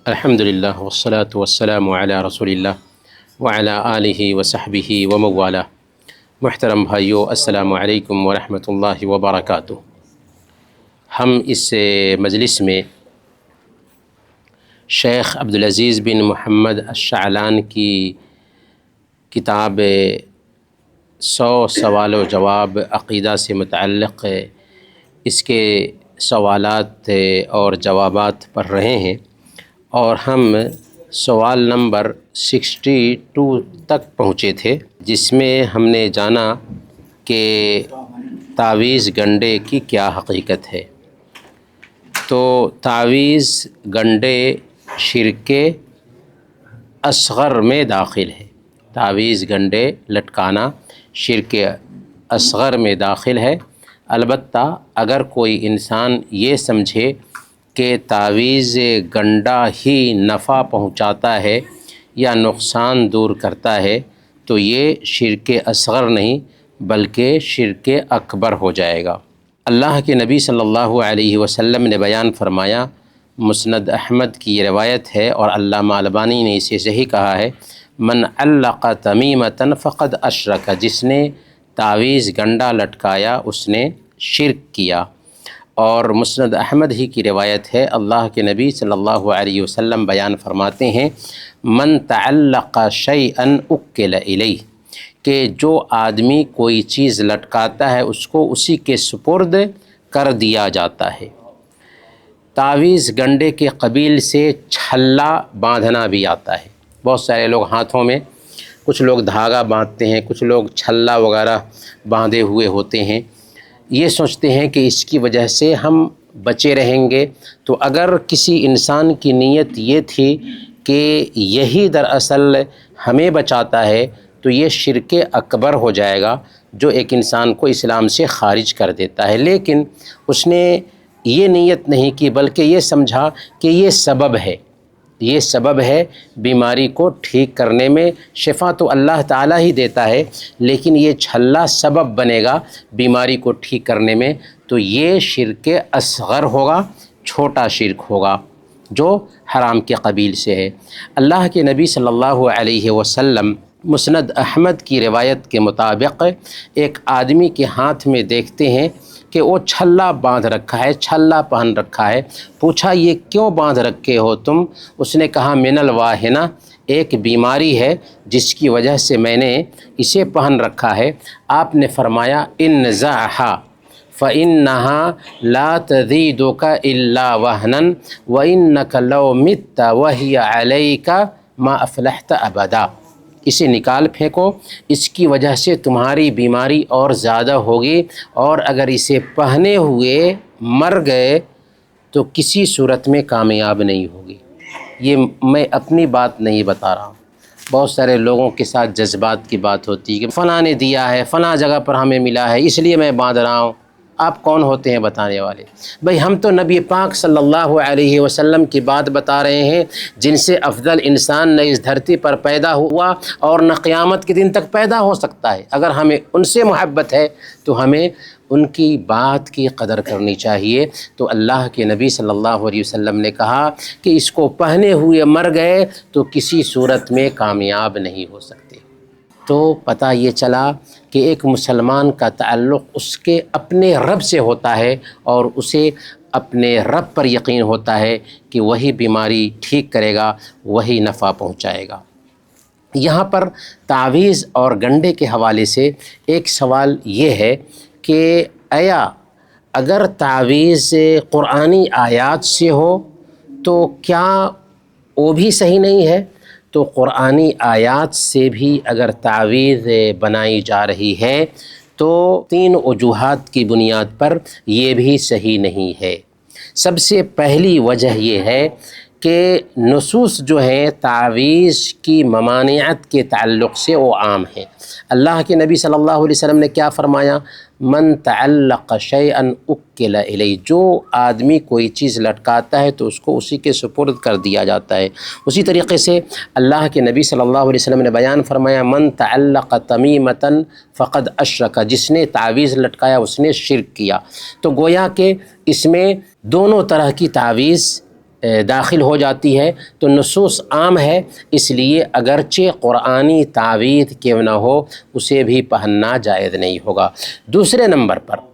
الحمدللہ والصلاة والسلام علی رسول اللہ وعلی آلہ وصحبہ وموالا۔ محترم بھائیو، السلام علیکم ورحمۃ اللہ وبرکاتہ۔ ہم اس مجلس میں شیخ عبدالعزیز بن محمد الشعلان کی کتاب 100 سوال و جواب عقیدہ سے متعلق اس کے سوالات اور جوابات پڑھ رہے ہیں، اور ہم سوال نمبر 62 تک پہنچے تھے، جس میں ہم نے جانا کہ تعویذ گنڈے کی کیا حقیقت ہے۔ تو تعویذ گنڈے شرک اصغر میں داخل ہے۔ تعویذ گنڈے لٹکانا شرک اصغر میں داخل ہے۔ البتہ اگر کوئی انسان یہ سمجھے کہ تعویذ گنڈا ہی نفع پہنچاتا ہے یا نقصان دور کرتا ہے تو یہ شرک اصغر نہیں بلکہ شرک اکبر ہو جائے گا۔ اللہ کے نبی صلی اللہ علیہ وسلم نے بیان فرمایا، مسند احمد کی یہ روایت ہے اور علامہ البانی نے اسے صحیح کہا ہے، من علق تمیمۃ فقد اشرک، جس نے تعویذ گنڈا لٹکایا اس نے شرک کیا۔ اور مسند احمد ہی کی روایت ہے، اللہ کے نبی صلی اللہ علیہ وسلم بیان فرماتے ہیں، من تعلق شیئا اکل الیہ، کہ جو آدمی کوئی چیز لٹکاتا ہے اس کو اسی کے سپرد کر دیا جاتا ہے۔ تعویذ گنڈے کے قبیل سے چھلا باندھنا بھی آتا ہے۔ بہت سارے لوگ ہاتھوں میں، کچھ لوگ دھاگا باندھتے ہیں، کچھ لوگ چھلا وغیرہ باندھے ہوئے ہوتے ہیں، یہ سوچتے ہیں کہ اس کی وجہ سے ہم بچے رہیں گے۔ تو اگر کسی انسان کی نیت یہ تھی کہ یہی دراصل ہمیں بچاتا ہے تو یہ شرک اکبر ہو جائے گا، جو ایک انسان کو اسلام سے خارج کر دیتا ہے۔ لیکن اس نے یہ نیت نہیں کی بلکہ یہ سمجھا کہ یہ سبب ہے، یہ سبب ہے بیماری کو ٹھیک کرنے میں۔ شفا تو اللہ تعالیٰ ہی دیتا ہے، لیکن یہ چھلا سبب بنے گا بیماری کو ٹھیک کرنے میں، تو یہ شرک اصغر ہوگا، چھوٹا شرک ہوگا جو حرام کے قبیل سے ہے۔ اللہ کے نبی صلی اللہ علیہ وسلم مسند احمد کی روایت کے مطابق ایک آدمی کے ہاتھ میں دیکھتے ہیں کہ وہ چھلا باندھ رکھا ہے، چھلا پہن رکھا ہے۔ پوچھا، یہ کیوں باندھ رکھے ہو تم؟ اس نے کہا، من الواہنہ، ایک بیماری ہے جس کی وجہ سے میں نے اسے پہن رکھا ہے۔ آپ نے فرمایا، انزعھا فإنها لا تزيدك إلا وهنا وإنك لو مت وهي عليك ما أفلحت أبدا، اسے نکال پھینکو، اس کی وجہ سے تمہاری بیماری اور زیادہ ہوگی، اور اگر اسے پہنے ہوئے مر گئے تو کسی صورت میں کامیاب نہیں ہوگی۔ یہ میں اپنی بات نہیں بتا رہا ہوں، بہت سارے لوگوں کے ساتھ جذبات کی بات ہوتی ہے کہ فلاں نے دیا ہے، فلاں جگہ پر ہمیں ملا ہے اس لیے میں باندھ رہا ہوں۔ آپ کون ہوتے ہیں بتانے والے؟ بھئی ہم تو نبی پاک صلی اللہ علیہ وسلم کی بات بتا رہے ہیں، جن سے افضل انسان نہ اس دھرتی پر پیدا ہوا اور نہ قیامت کے دن تک پیدا ہو سکتا ہے۔ اگر ہمیں ان سے محبت ہے تو ہمیں ان کی بات کی قدر کرنی چاہیے۔ تو اللہ کے نبی صلی اللہ علیہ وسلم نے کہا کہ اس کو پہنے ہوئے مر گئے تو کسی صورت میں کامیاب نہیں ہو سکتے۔ تو پتہ یہ چلا کہ ایک مسلمان کا تعلق اس کے اپنے رب سے ہوتا ہے، اور اسے اپنے رب پر یقین ہوتا ہے کہ وہی بیماری ٹھیک کرے گا، وہی نفع پہنچائے گا۔ یہاں پر تعویذ اور گنڈے کے حوالے سے ایک سوال یہ ہے کہ آیا اگر تعویذ قرآنی آیات سے ہو تو کیا وہ بھی صحیح نہیں ہے؟ تو قرآنی آیات سے بھی اگر تعویذ بنائی جا رہی ہے تو 3 وجوہات کی بنیاد پر یہ بھی صحیح نہیں ہے۔ سب سے پہلی وجہ یہ ہے کہ نصوص جو ہیں تعویذ کی ممانعت کے تعلق سے وہ عام ہیں۔ اللہ کے نبی صلی اللہ علیہ وسلم نے کیا فرمایا، من تعلق شیئا اکل الیہ، جو آدمی کوئی چیز لٹکاتا ہے تو اس کو اسی کے سپرد کر دیا جاتا ہے۔ اسی طریقے سے اللہ کے نبی صلی اللہ علیہ وسلم نے بیان فرمایا، من تعلق تمیمۃ فقد اشرک، جس نے تعویذ لٹکایا اس نے شرک کیا۔ تو گویا کہ اس میں دونوں طرح کی تعویذ داخل ہو جاتی ہے تو نصوص عام ہے، اس لیے اگرچہ قرآنی تعویذ کیوں نہ ہو اسے بھی پہننا جائز نہیں ہوگا۔ دوسرے نمبر پر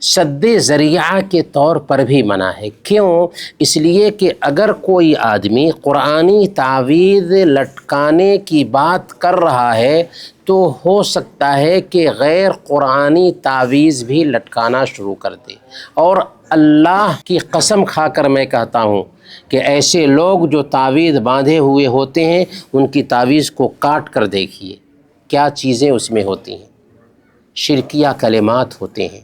سد ذریعہ کے طور پر بھی منع ہے۔ کیوں؟ اس لیے کہ اگر کوئی آدمی قرآنی تعویذ لٹکانے کی بات کر رہا ہے تو ہو سکتا ہے کہ غیر قرآنی تعویذ بھی لٹکانا شروع کر دے، اور اللہ کی قسم کھا کر میں کہتا ہوں کہ ایسے لوگ جو تعویذ باندھے ہوئے ہوتے ہیں ان کی تعویذ کو کاٹ کر دیکھیے کیا چیزیں اس میں ہوتی ہیں، شرکیہ کلمات ہوتے ہیں۔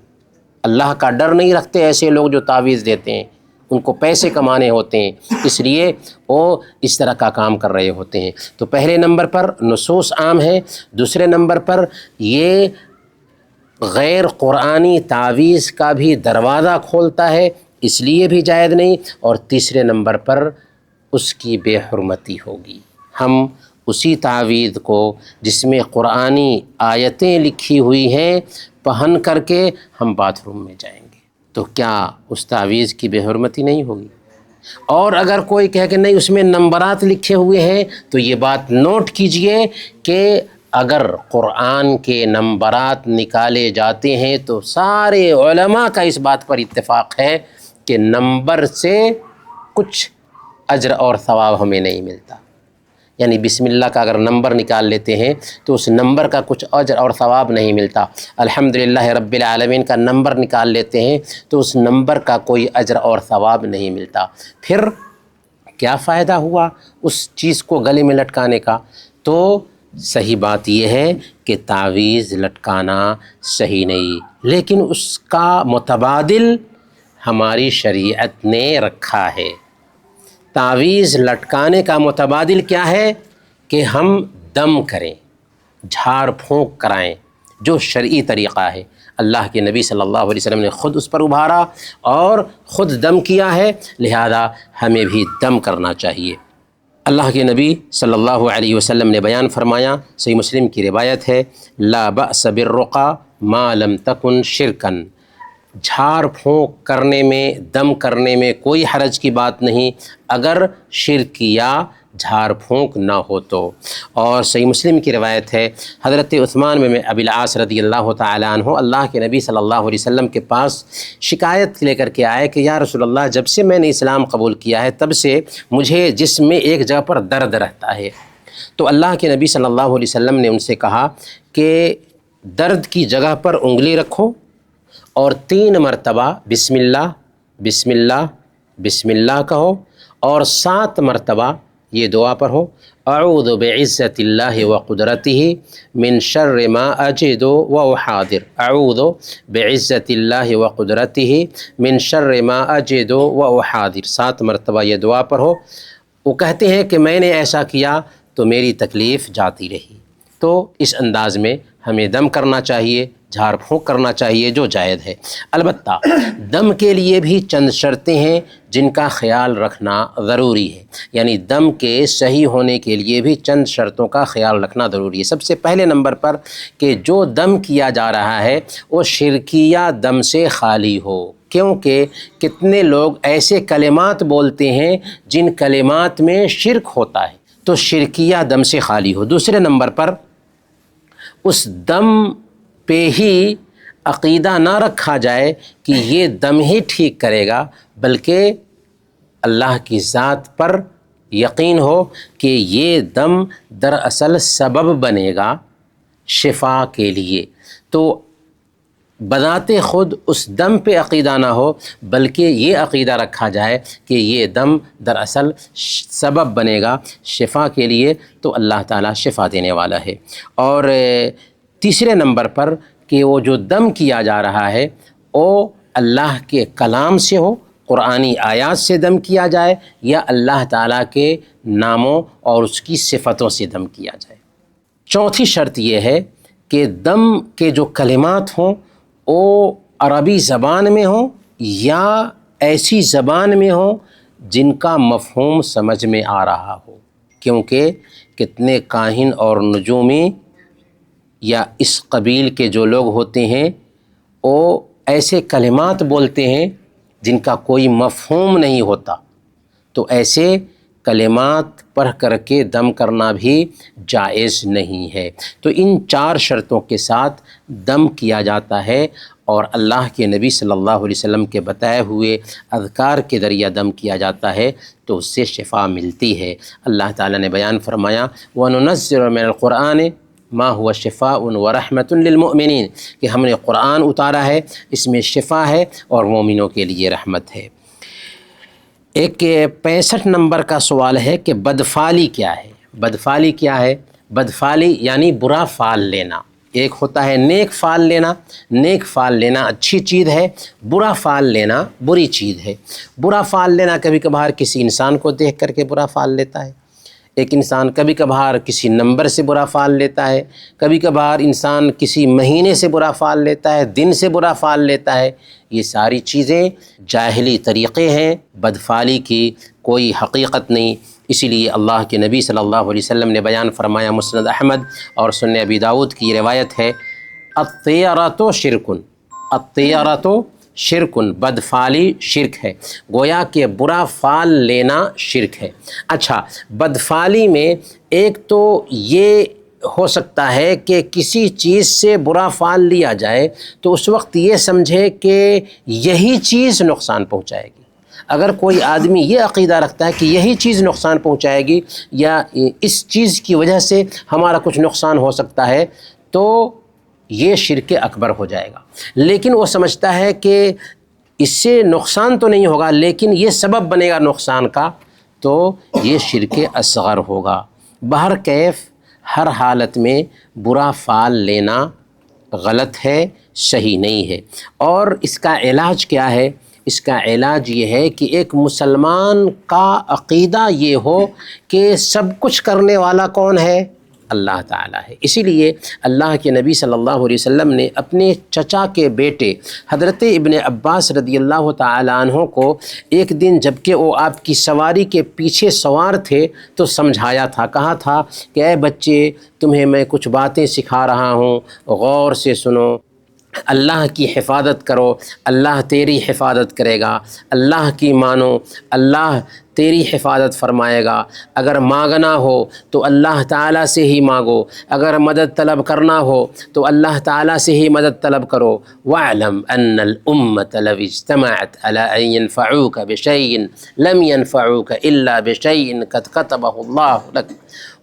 اللہ کا ڈر نہیں رکھتے ایسے لوگ جو تعویذ دیتے ہیں، ان کو پیسے کمانے ہوتے ہیں، اس لیے وہ اس طرح کا کام کر رہے ہوتے ہیں۔ تو پہلے نمبر پر نصوص عام ہے، دوسرے نمبر پر یہ غیر قرآنی تعویذ کا بھی دروازہ کھولتا ہے، اس لیے بھی جائز نہیں، اور تیسرے نمبر پر اس کی بے حرمتی ہوگی۔ ہم اسی تعویذ کو جس میں قرآنی آیتیں لکھی ہوئی ہیں پہن کر کے ہم باتھ روم میں جائیں گے تو کیا اس تعویذ کی بے حرمتی نہیں ہوگی؟ اور اگر کوئی کہے کہ نہیں اس میں نمبرات لکھے ہوئے ہیں تو یہ بات نوٹ کیجئے کہ اگر قرآن کے نمبرات نکالے جاتے ہیں تو سارے علماء کا اس بات پر اتفاق ہے کہ نمبر سے کچھ اجر اور ثواب ہمیں نہیں ملتا۔ یعنی بسم اللہ کا اگر نمبر نکال لیتے ہیں تو اس نمبر کا کچھ اجر اور ثواب نہیں ملتا۔ الحمدللہ رب العالمین کا نمبر نکال لیتے ہیں تو اس نمبر کا کوئی اجر اور ثواب نہیں ملتا۔ پھر کیا فائدہ ہوا اس چیز کو گلے میں لٹکانے کا؟ تو صحیح بات یہ ہے کہ تعویذ لٹکانا صحیح نہیں، لیکن اس کا متبادل ہماری شریعت نے رکھا ہے۔ تعویذ لٹکانے کا متبادل کیا ہے کہ ہم دم کریں، جھاڑ پھونک کرائیں، جو شرعی طریقہ ہے۔ اللہ کے نبی صلی اللہ علیہ وسلم نے خود اس پر ابھارا اور خود دم کیا ہے، لہذا ہمیں بھی دم کرنا چاہیے۔ اللہ کے نبی صلی اللہ علیہ وسلم نے بیان فرمایا، صحیح مسلم کی روایت ہے، لا بأس بالرقى ما لم تکن شرکن، جھاڑ پھونک کرنے میں، دم کرنے میں کوئی حرج کی بات نہیں اگر شرک یا جھاڑ پھونک نہ ہو تو۔ اور صحیح مسلم کی روایت ہے، حضرت عثمان بن ابی العاص رضی اللہ تعالیٰ عنہ اللہ کے نبی صلی اللہ علیہ وسلم کے پاس شکایت لے کر کے آئے کہ یا رسول اللہ، جب سے میں نے اسلام قبول کیا ہے تب سے مجھے جسم میں ایک جگہ پر درد رہتا ہے۔ تو اللہ کے نبی صلی اللہ علیہ وسلم نے ان سے کہا کہ درد کی جگہ پر انگلی رکھو اور 3 مرتبہ بسم اللہ بسم اللہ بسم اللہ کہو، اور 7 مرتبہ یہ دعا پڑھو، اعوذ بعزت اللہ وقدرتہ من شر ما اجد واحاذر، اعوذ بعزت اللہ وقدرتہ من شر ما اجد واحاذر، 7 مرتبہ یہ دعا پڑھو۔ وہ کہتے ہیں کہ میں نے ایسا کیا تو میری تکلیف جاتی رہی۔ تو اس انداز میں ہمیں دم کرنا چاہیے، جھاڑ پھونک کرنا چاہیے جو جائز ہے۔ البتہ دم کے لیے بھی چند شرطیں ہیں جن کا خیال رکھنا ضروری ہے، یعنی دم کے صحیح ہونے کے لیے بھی چند شرطوں کا خیال رکھنا ضروری ہے۔ سب سے پہلے نمبر پر کہ جو دم کیا جا رہا ہے وہ شرکیہ دم سے خالی ہو، کیونکہ کتنے لوگ ایسے کلمات بولتے ہیں جن کلمات میں شرک ہوتا ہے، تو شرکیہ دم سے خالی ہو۔ دوسرے نمبر پر اس دم پہ ہی عقیدہ نہ رکھا جائے کہ یہ دم ہی ٹھیک کرے گا، بلکہ اللہ کی ذات پر یقین ہو کہ یہ دم دراصل سبب بنے گا شفا کے لیے۔ تو بذات خود اس دم پہ عقیدہ نہ ہو، بلکہ یہ عقیدہ رکھا جائے کہ یہ دم دراصل سبب بنے گا شفا کے لیے، تو اللہ تعالیٰ شفا دینے والا ہے۔ اور تیسرے نمبر پر کہ وہ جو دم کیا جا رہا ہے وہ اللہ کے کلام سے ہو، قرآنی آیات سے دم کیا جائے، یا اللہ تعالیٰ کے ناموں اور اس کی صفتوں سے دم کیا جائے۔ چوتھی شرط یہ ہے کہ دم کے جو کلمات ہوں وہ عربی زبان میں ہوں یا ایسی زبان میں ہوں جن کا مفہوم سمجھ میں آ رہا ہو، کیونکہ کتنے کاہن اور نجومی یا اس قبیل کے جو لوگ ہوتے ہیں وہ ایسے کلمات بولتے ہیں جن کا کوئی مفہوم نہیں ہوتا، تو ایسے کلمات پڑھ کر کے دم کرنا بھی جائز نہیں ہے۔ تو ان 4 شرطوں کے ساتھ دم کیا جاتا ہے، اور اللہ کے نبی صلی اللہ علیہ وسلم کے بتائے ہوئے اذکار کے ذریعہ دم کیا جاتا ہے تو اس سے شفا ملتی ہے۔ اللہ تعالیٰ نے بیان فرمایا وَنُنَزِّلُ مِنَ الْقُرْآنِ مَا هُوَ شِفَاءٌ وَرَحْمَةٌ لِّلْمُؤْمِنِينَ کہ ہم نے قرآن اتارا ہے، اس میں شفا ہے اور مومنوں کے لیے رحمت ہے۔ ایک 65 نمبر کا سوال ہے کہ بدفعلی کیا ہے؟ بدفعلی کیا ہے؟ بدفعلی یعنی برا فعل لینا۔ ایک ہوتا ہے نیک فعل لینا، نیک فعل لینا اچھی چیز ہے، برا فعل لینا بری چیز ہے۔ برا فعل لینا کبھی کبھار کسی انسان کو دیکھ کر کے برا فعل لیتا ہے، ایک انسان کبھی کبھار کسی نمبر سے برا فعل لیتا ہے، کبھی کبھار انسان کسی مہینے سے برا فعل لیتا ہے، دن سے برا فعل لیتا ہے۔ یہ ساری چیزیں جاہلی طریقے ہیں، بدفعلی کی کوئی حقیقت نہیں۔ اسی لیے اللہ کے نبی صلی اللہ علیہ وسلم نے بیان فرمایا، مسند احمد اور سنن ابی داؤد کی روایت ہے، الطیرۃ شرکن، الطیرۃ شرکن، بدفعلی شرک ہے، گویا کہ برا فعل لینا شرک ہے۔ اچھا، بدفعلی میں ایک تو یہ ہو سکتا ہے کہ کسی چیز سے برا فعل لیا جائے تو اس وقت یہ سمجھے کہ یہی چیز نقصان پہنچائے گی۔ اگر کوئی آدمی یہ عقیدہ رکھتا ہے کہ یہی چیز نقصان پہنچائے گی یا اس چیز کی وجہ سے ہمارا کچھ نقصان ہو سکتا ہے تو یہ شرک اکبر ہو جائے گا۔ لیکن وہ سمجھتا ہے کہ اس سے نقصان تو نہیں ہوگا لیکن یہ سبب بنے گا نقصان کا، تو یہ شرک اصغر ہوگا۔ بہرکیف ہر حالت میں برا فعل لینا غلط ہے، صحیح نہیں ہے۔ اور اس کا علاج کیا ہے؟ اس کا علاج یہ ہے کہ ایک مسلمان کا عقیدہ یہ ہو کہ سب کچھ کرنے والا کون ہے؟ اللہ تعالیٰ ہے۔ اسی لیے اللہ کے نبی صلی اللہ علیہ وسلم نے اپنے چچا کے بیٹے حضرت ابن عباس رضی اللہ تعالیٰ عنہ کو ایک دن جبکہ وہ آپ کی سواری کے پیچھے سوار تھے تو سمجھایا تھا، کہا تھا کہ اے بچے، تمہیں میں کچھ باتیں سکھا رہا ہوں، غور سے سنو، اللہ کی حفاظت کرو، اللہ تیری حفاظت کرے گا، اللہ کی مانو، اللہ تیری حفاظت فرمائے گا۔ اگر مانگنا ہو تو اللہ تعالیٰ سے ہی مانگو، اگر مدد طلب کرنا ہو تو اللہ تعالیٰ سے ہی مدد طلب کرو۔ وَاعْلَمْ أَنَّ الْأُمَّةَ لَوِ اجْتَمَعَتْ عَلَىٰ أَن يَنفَعُوكَ بِشَيْءٍ لَمْ يَنفَعُوكَ إِلَّا بِشَيْءٍ قَدْ كَتَبَهُ اللَّهُ لَكَ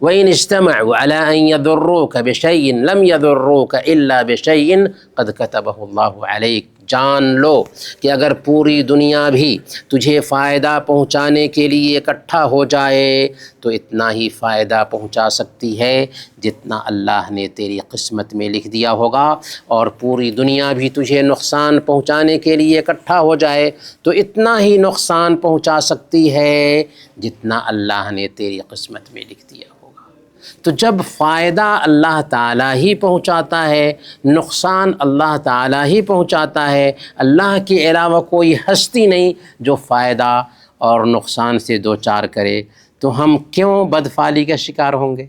وَإِنِ اجْتَمَعُوا عَلَىٰ أَن يَضُرُّوكَ بِشَيْءٍ لَمْ يَضُرُّوكَ إِلَّا بِشَيْءٍ قَدْ كَتَبَهُ اللَّهُ عَلَيْكَ۔ جان لو کہ اگر پوری دنیا بھی تجھے فائدہ پہنچانے کے لیے اکٹھا ہو جائے تو اتنا ہی فائدہ پہنچا سکتی ہے جتنا اللہ نے تیری قسمت میں لکھ دیا ہوگا، اور پوری دنیا بھی تجھے نقصان پہنچانے کے لیے اکٹھا ہو جائے تو اتنا ہی نقصان پہنچا سکتی ہے جتنا اللہ نے تیری قسمت میں لکھ دیا ہوگا۔ تو جب فائدہ اللہ تعالیٰ ہی پہنچاتا ہے، نقصان اللہ تعالیٰ ہی پہنچاتا ہے، اللہ کے علاوہ کوئی ہستی نہیں جو فائدہ اور نقصان سے دوچار کرے، تو ہم کیوں بدفعلی کا شکار ہوں گے؟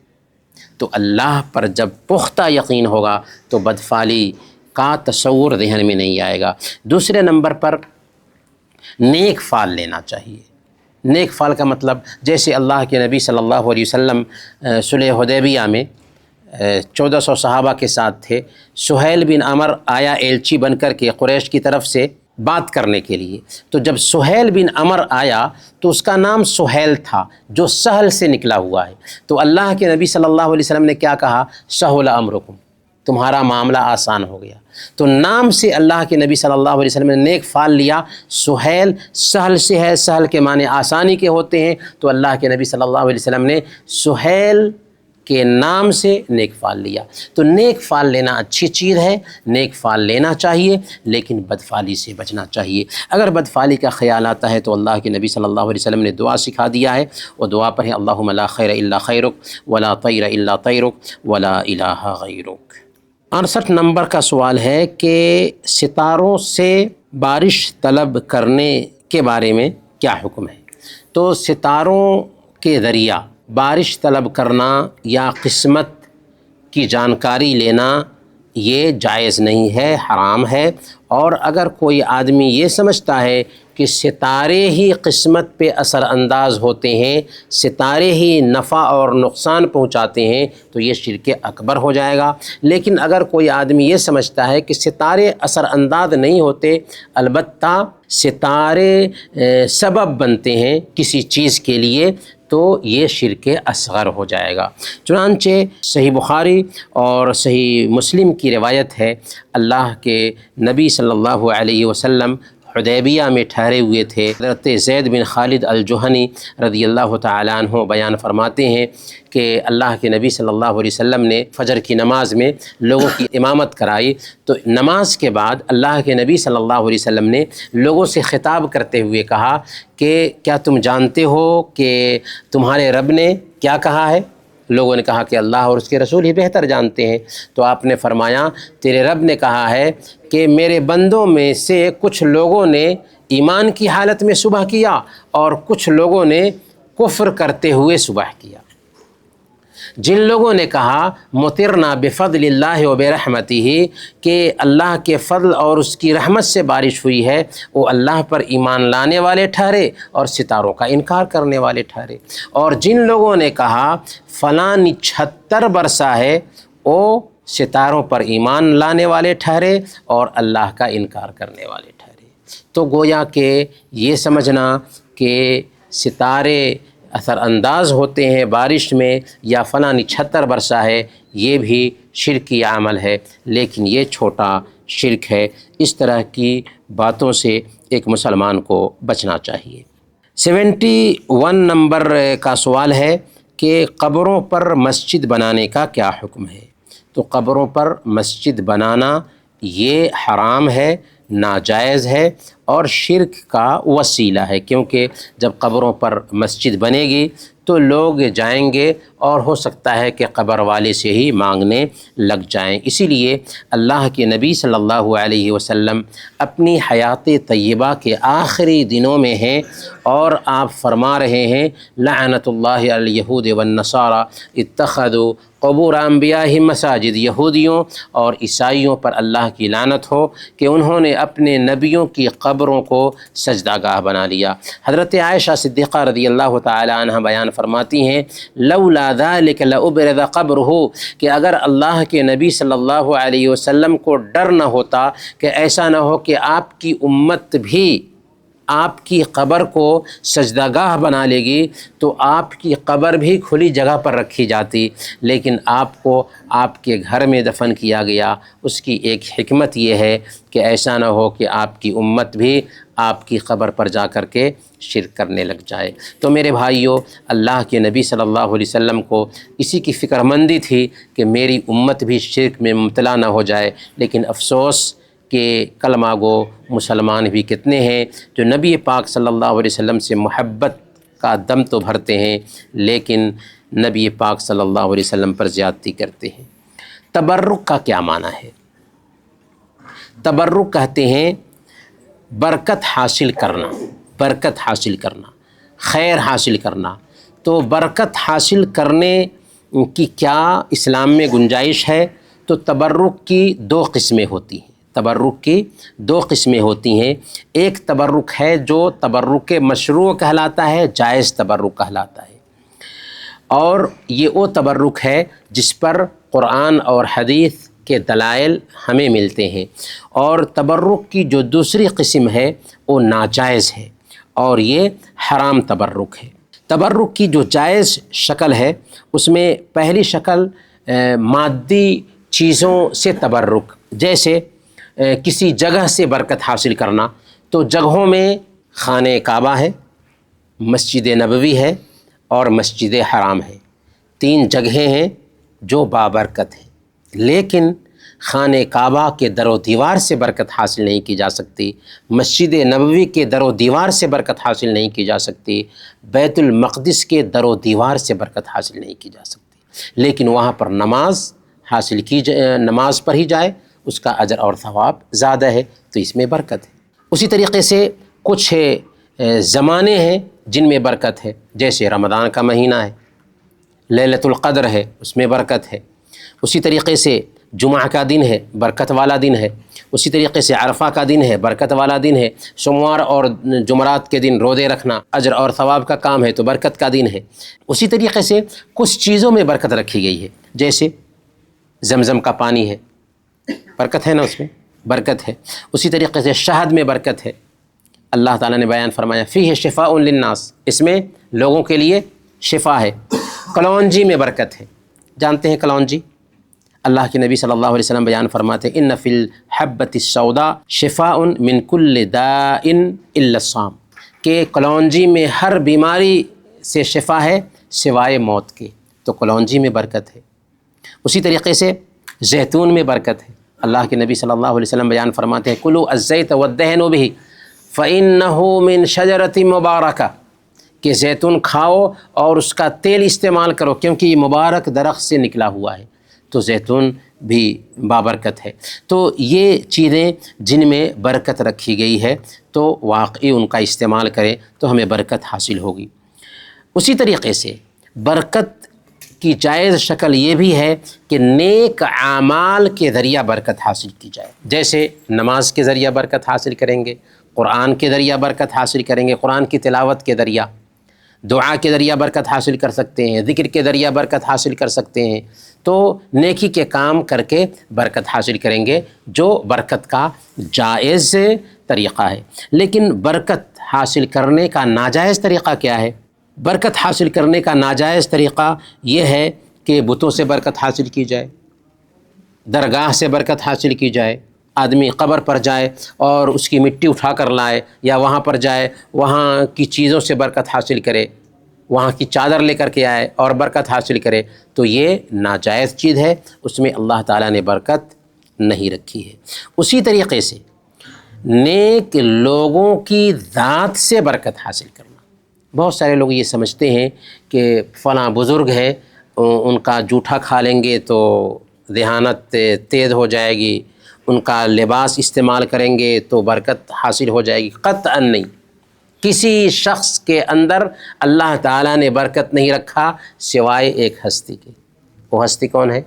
تو اللہ پر جب پختہ یقین ہوگا تو بدفعلی کا تصور ذہن میں نہیں آئے گا۔ دوسرے نمبر پر نیک فعل لینا چاہیے۔ نیک فعل کا مطلب جیسے اللہ کے نبی صلی اللہ علیہ وسلم صلح حدیبیہ میں 1400 صحابہ کے ساتھ تھے، سہیل بن عمر آیا ایلچی بن کر کے قریش کی طرف سے بات کرنے کے لیے۔ تو جب سہیل بن عمر آیا تو اس کا نام سہیل تھا جو سہل سے نکلا ہوا ہے، تو اللہ کے نبی صلی اللہ علیہ وسلم نے کیا کہا؟ سہل امرکم، تمہارا معاملہ آسان ہو گیا۔ تو نام سے اللہ کے نبی صلی اللہ علیہ وسلم نے نیک فعل لیا۔ سہیل سہل سے ہے، سہل کے معنی آسانی کے ہوتے ہیں، تو اللہ کے نبی صلی اللہ علیہ وسلم نے سہیل کے نام سے نیک فعل لیا۔ تو نیک فعل لینا اچھی چیز ہے، نیک فعل لینا چاہیے، لیکن بدفعلی سے بچنا چاہیے۔ اگر بدفعلی کا خیال آتا ہے تو اللہ کے نبی صلی اللہ علیہ وسلم نے دعا سکھا دیا ہے، وہ دعا پڑھیں، اللہم لا خیر الا خیرک ولا طیر الا طیرک ولا الہ غیرک۔ 68 نمبر کا سوال ہے کہ ستاروں سے بارش طلب کرنے کے بارے میں کیا حکم ہے؟ تو ستاروں کے ذریعہ بارش طلب کرنا یا قسمت کی جانکاری لینا یہ جائز نہیں ہے، حرام ہے۔ اور اگر کوئی آدمی یہ سمجھتا ہے کہ کہ ستارے ہی قسمت پہ اثر انداز ہوتے ہیں، ستارے ہی نفع اور نقصان پہنچاتے ہیں، تو یہ شرک اکبر ہو جائے گا۔ لیکن اگر کوئی آدمی یہ سمجھتا ہے کہ ستارے اثر انداز نہیں ہوتے، البتہ ستارے سبب بنتے ہیں کسی چیز کے لیے، تو یہ شرک اصغر ہو جائے گا۔ چنانچہ صحیح بخاری اور صحیح مسلم کی روایت ہے، اللہ کے نبی صلی اللہ علیہ وسلم حدیبیہ میں ٹھہرے ہوئے تھے۔ حضرت زید بن خالد الجہنی رضی اللہ تعالیٰ عنہ بیان فرماتے ہیں کہ اللہ کے نبی صلی اللہ علیہ وسلم نے فجر کی نماز میں لوگوں کی امامت کرائی، تو نماز کے بعد اللہ کے نبی صلی اللہ علیہ وسلم نے لوگوں سے خطاب کرتے ہوئے کہا کہ کیا تم جانتے ہو کہ تمہارے رب نے کیا کہا ہے؟ لوگوں نے کہا کہ اللہ اور اس کے رسول ہی بہتر جانتے ہیں۔ تو آپ نے فرمایا تیرے رب نے کہا ہے کہ میرے بندوں میں سے کچھ لوگوں نے ایمان کی حالت میں صبح کیا اور کچھ لوگوں نے کفر کرتے ہوئے صبح کیا۔ جن لوگوں نے کہا مطرنا بفضل اللہ و برحمتہ کہ اللہ کے فضل اور اس کی رحمت سے بارش ہوئی ہے، وہ اللہ پر ایمان لانے والے ٹھہرے اور ستاروں کا انکار کرنے والے ٹھہرے۔ اور جن لوگوں نے کہا فلاں 76 برسہ ہے، وہ ستاروں پر ایمان لانے والے ٹھہرے اور اللہ کا انکار کرنے والے ٹھہرے۔ تو گویا کہ یہ سمجھنا کہ ستارے اثر انداز ہوتے ہیں بارش میں یا فلاں 76 برسہ ہے، یہ بھی شرکی عمل ہے، لیکن یہ چھوٹا شرک ہے۔ اس طرح کی باتوں سے ایک مسلمان کو بچنا چاہیے۔ 71 نمبر کا سوال ہے کہ قبروں پر مسجد بنانے کا کیا حکم ہے؟ تو قبروں پر مسجد بنانا یہ حرام ہے، ناجائز ہے اور شرک کا وسیلہ ہے، کیونکہ جب قبروں پر مسجد بنے گی تو لوگ جائیں گے اور ہو سکتا ہے کہ قبر والے سے ہی مانگنے لگ جائیں۔ اسی لیے اللہ کے نبی صلی اللہ علیہ وسلم اپنی حیات طیبہ کے آخری دنوں میں ہیں اور آپ فرما رہے ہیں لعنت اللہ علی الیہود والنصاری اتخذوا قبور انبیائہم مساجد، یہودیوں اور عیسائیوں پر اللہ کی لعنت ہو کہ انہوں نے اپنے نبیوں کی قبروں کو سجدہ گاہ بنا لیا۔ حضرت عائشہ صدیقہ رضی اللہ تعالی عنہ بیان فرماتی ہیں لولا ذلک لأبرز قبرہ، کہ اگر اللہ کے نبی صلی اللہ علیہ وسلم کو ڈر نہ ہوتا کہ ایسا نہ ہو کہ آپ کی امت بھی آپ کی قبر کو سجدہ گاہ بنا لے گی، تو آپ کی قبر بھی کھلی جگہ پر رکھی جاتی، لیکن آپ کو آپ کے گھر میں دفن کیا گیا۔ اس کی ایک حکمت یہ ہے کہ ایسا نہ ہو کہ آپ کی امت بھی آپ کی قبر پر جا کر کے شرک کرنے لگ جائے۔ تو میرے بھائیوں، اللہ کے نبی صلی اللہ علیہ وسلم کو اسی کی فکر مندی تھی کہ میری امت بھی شرک میں مبتلا نہ ہو جائے، لیکن افسوس کہ کلمہ گو مسلمان بھی کتنے ہیں جو نبی پاک صلی اللہ علیہ وسلم سے محبت کا دم تو بھرتے ہیں لیکن نبی پاک صلی اللہ علیہ وسلم پر زیادتی کرتے ہیں۔ تبرک کا کیا معنی ہے؟ تبرک کہتے ہیں برکت حاصل کرنا، برکت حاصل کرنا، خیر حاصل کرنا۔ تو برکت حاصل کرنے کی کیا اسلام میں گنجائش ہے؟ تو تبرک کی 2 قسمیں ہوتی ہیں، تبرک کی 2 قسمیں ہوتی ہیں۔ ایک تبرک ہے جو تبرک مشروع کہلاتا ہے، جائز تبرک کہلاتا ہے، اور یہ وہ تبرک ہے جس پر قرآن اور حدیث کے دلائل ہمیں ملتے ہیں۔ اور تبرک کی جو دوسری قسم ہے وہ ناجائز ہے اور یہ حرام تبرک ہے۔ تبرک کی جو جائز شکل ہے اس میں پہلی شکل مادی چیزوں سے تبرک، جیسے کسی جگہ سے برکت حاصل کرنا۔ تو جگہوں میں خانہ کعبہ ہے، مسجد نبوی ہے اور مسجد حرام ہے، 3 جگہیں ہیں جو بابرکت ہیں، لیکن خانہ کعبہ کے در و دیوار سے برکت حاصل نہیں کی جا سکتی، مسجد نبوی کے در و دیوار سے برکت حاصل نہیں کی جا سکتی، بیت المقدس کے در و دیوار سے برکت حاصل نہیں کی جا سکتی، لیکن وہاں پر نماز حاصل کی نماز پڑھی جائے، اس کا اجر اور ثواب زیادہ ہے، تو اس میں برکت ہے۔ اسی طریقے سے کچھ زمانے ہیں جن میں برکت ہے، جیسے رمضان کا مہینہ ہے، لیلۃ القدر ہے، اس میں برکت ہے۔ اسی طریقے سے جمعہ کا دن ہے، برکت والا دن ہے، اسی طریقے سے عرفہ کا دن ہے، برکت والا دن ہے، سوموار اور جمعرات کے دن روزے رکھنا اجر اور ثواب کا کام ہے تو برکت کا دن ہے۔ اسی طریقے سے کچھ چیزوں میں برکت رکھی گئی ہے، جیسے زمزم کا پانی ہے، برکت ہے نا، اس میں برکت ہے۔ اسی طریقے سے شہد میں برکت ہے، اللہ تعالیٰ نے بیان فرمایا فیہ شفاء للناس، اس میں لوگوں کے لیے شفا ہے۔ کلونجی میں برکت ہے، جانتے ہیں کلونجی؟ اللہ کے نبی صلی اللہ علیہ وسلم بیان فرماتے ہیں ان فی الحبۃ السوداء شفاء من کل داء الا الصام، کہ کلونجی میں ہر بیماری سے شفا ہے سوائے موت کے، تو کلونجی میں برکت ہے۔ اسی طریقے سے زیتون میں برکت ہے، اللہ کے نبی صلی اللہ علیہ وسلم بیان فرماتے ہیں کلوا الزیت والدہنوا بہ فإنہ من شجرۃ مبارکہ، کہ زیتون کھاؤ اور اس کا تیل استعمال کرو کیونکہ یہ مبارک درخت سے نکلا ہوا ہے، تو زیتون بھی بابرکت ہے۔ تو یہ چیزیں جن میں برکت رکھی گئی ہے تو واقعی ان کا استعمال کریں تو ہمیں برکت حاصل ہوگی۔ اسی طریقے سے برکت کی جائز شکل یہ بھی ہے کہ نیک اعمال کے ذریعہ برکت حاصل کی جائے، جیسے نماز کے ذریعہ برکت حاصل کریں گے، قرآن کے ذریعہ برکت حاصل کریں گے، قرآن کی تلاوت کے ذریعہ، دعا کے ذریعہ برکت حاصل کر سکتے ہیں، ذکر کے ذریعہ برکت حاصل کر سکتے ہیں، تو نیکی کے کام کر کے برکت حاصل کریں گے جو برکت کا جائز طریقہ ہے۔ لیکن برکت حاصل کرنے کا ناجائز طریقہ کیا ہے؟ برکت حاصل کرنے کا ناجائز طریقہ یہ ہے کہ بتوں سے برکت حاصل کی جائے، درگاہ سے برکت حاصل کی جائے، آدمی قبر پر جائے اور اس کی مٹی اٹھا کر لائے، یا وہاں پر جائے وہاں کی چیزوں سے برکت حاصل کرے، وہاں کی چادر لے کر کے آئے اور برکت حاصل کرے، تو یہ ناجائز چیز ہے، اس میں اللہ تعالیٰ نے برکت نہیں رکھی ہے۔ اسی طریقے سے نیک لوگوں کی ذات سے برکت حاصل کرنا، بہت سارے لوگ یہ سمجھتے ہیں کہ فلاں بزرگ ہے ان کا جوٹا کھا لیں گے تو ذہانت تیز ہو جائے گی، ان کا لباس استعمال کریں گے تو برکت حاصل ہو جائے گی، قطعاً نہیں۔ کسی شخص کے اندر اللہ تعالیٰ نے برکت نہیں رکھا سوائے ایک ہستی کے، وہ ہستی کون ہے؟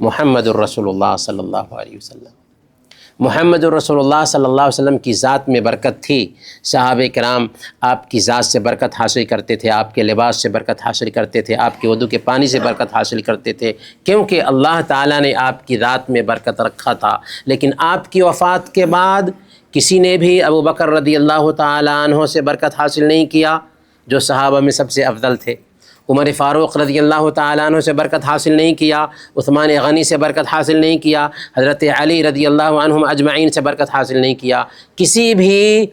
محمد الرسول اللہ صلی اللہ علیہ وسلم۔ محمد الرسول اللہ صلی اللہ علیہ وسلم کی ذات میں برکت تھی، صحابہ کرام آپ کی ذات سے برکت حاصل کرتے تھے، آپ کے لباس سے برکت حاصل کرتے تھے، آپ کے وضو کے پانی سے برکت حاصل کرتے تھے، کیونکہ اللہ تعالیٰ نے آپ کی ذات میں برکت رکھا تھا۔ لیکن آپ کی وفات کے بعد کسی نے بھی ابو بکر رضی اللہ تعالیٰ عنہ سے برکت حاصل نہیں کیا جو صحابہ میں سب سے افضل تھے، عمر فاروق رضی اللہ تعالیٰ عنہ سے برکت حاصل نہیں کیا، عثمان غنی سے برکت حاصل نہیں کیا، حضرت علی رضی اللہ عنہم اجمعین سے برکت حاصل نہیں کیا، کسی بھی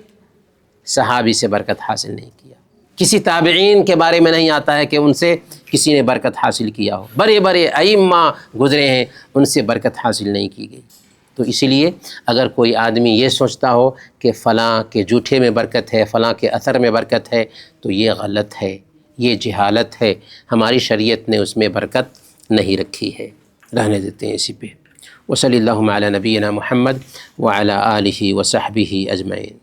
صحابی سے برکت حاصل نہیں کیا، کسی تابعین کے بارے میں نہیں آتا ہے کہ ان سے کسی نے برکت حاصل کیا ہو، بڑے بڑے ائمہ گزرے ہیں ان سے برکت حاصل نہیں کی گئی۔ تو اسی لیے اگر کوئی آدمی یہ سوچتا ہو کہ فلاں کے جوٹے میں برکت ہے، فلاں کے اثر میں برکت ہے، تو یہ غلط ہے، یہ جہالت ہے، ہماری شریعت نے اس میں برکت نہیں رکھی ہے۔ رہنے دیتے ہیں اسی پہ۔ وصلی اللہ علی نبینا محمد وعلی آلہ وصحبہ اجمعین۔